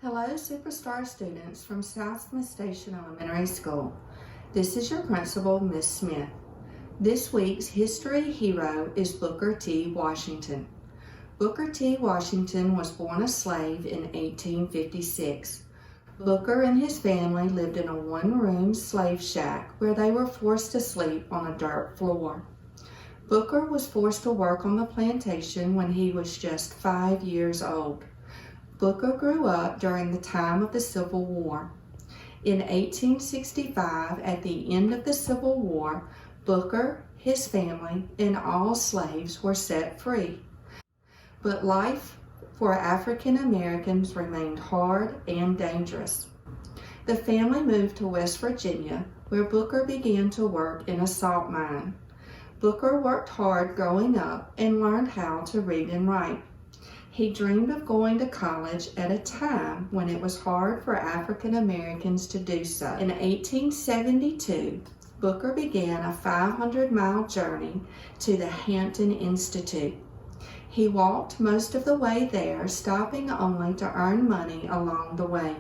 Hello, Superstar students from South Smith Station Elementary School. This is your principal, Miss Smith. This week's history hero is Booker T. Washington. Booker T. Washington was born a slave in 1856. Booker and his family lived in a one-room slave shack where they were forced to sleep on a dirt floor. Booker was forced to work on the plantation when he was just 5 years old. Booker grew up during the time of the Civil War. In 1865, at the end of the Civil War, Booker, his family, and all slaves were set free. But life for African Americans remained hard and dangerous. The family moved to West Virginia, where Booker began to work in a salt mine. Booker worked hard growing up and learned how to read and write. He dreamed of going to college at a time when it was hard for African Americans to do so. In 1872, Booker began a 500-mile journey to the Hampton Institute. He walked most of the way there, stopping only to earn money along the way.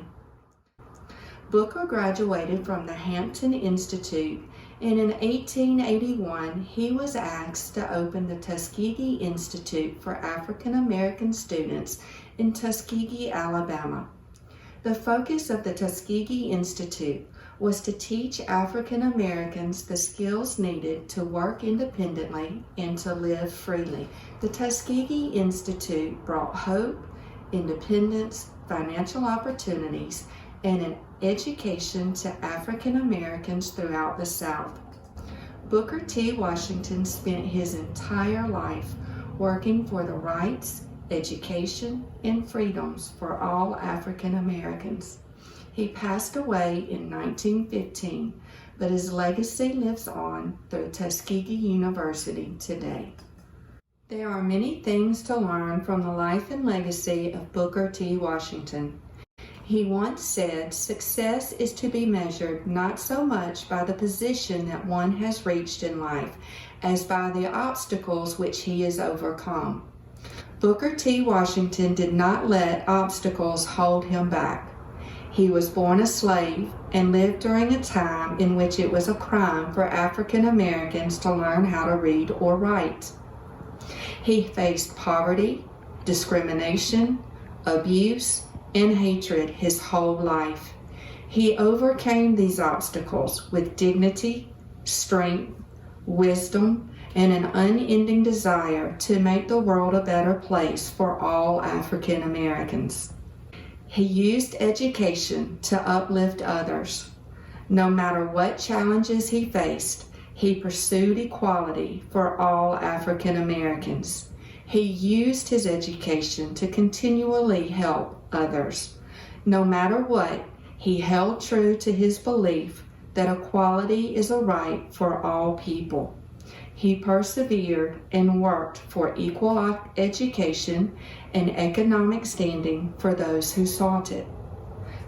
Booker graduated from the Hampton Institute, and in 1881 he was asked to open the Tuskegee Institute for African American students in Tuskegee, Alabama. The focus of the Tuskegee Institute was to teach African Americans the skills needed to work independently and to live freely. The Tuskegee Institute brought hope, independence, financial opportunities, and an education to African Americans throughout the South. Booker T. Washington spent his entire life working for the rights, education, and freedoms for all African Americans. He passed away in 1915, but his legacy lives on through Tuskegee University today. There are many things to learn from the life and legacy of Booker T. Washington. He once said, "Success is to be measured not so much by the position that one has reached in life as by the obstacles which he has overcome." Booker T. Washington did not let obstacles hold him back. He was born a slave and lived during a time in which it was a crime for African Americans to learn how to read or write. He faced poverty, discrimination, abuse, and hatred his whole life. He overcame these obstacles with dignity, strength, wisdom, and an unending desire to make the world a better place for all African Americans. He used education to uplift others. No matter what challenges he faced, he pursued equality for all African Americans. He used his education to continually help others. No matter what, he held true to his belief that equality is a right for all people. He persevered and worked for equal education and economic standing for those who sought it.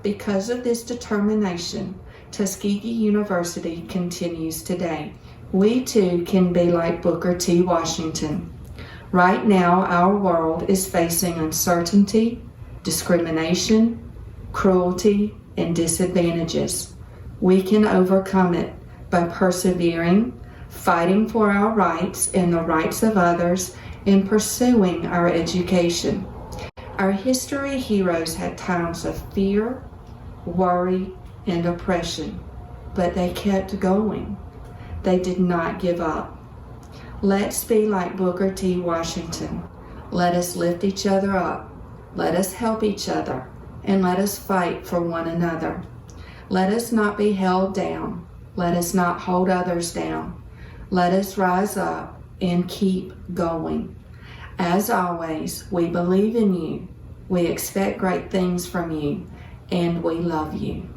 Because of this determination, Tuskegee University continues today. We too can be like Booker T. Washington. Right now, our world is facing uncertainty, discrimination, cruelty, and disadvantages. We can overcome it by persevering, fighting for our rights and the rights of others, and pursuing our education. Our history heroes had times of fear, worry, and oppression, but they kept going. They did not give up. Let's be like Booker T. Washington. Let us lift each other up. Let us help each other, and let us fight for one another. Let us not be held down. Let us not hold others down. Let us rise up and keep going. As always, we believe in you. We expect great things from you, and we love you.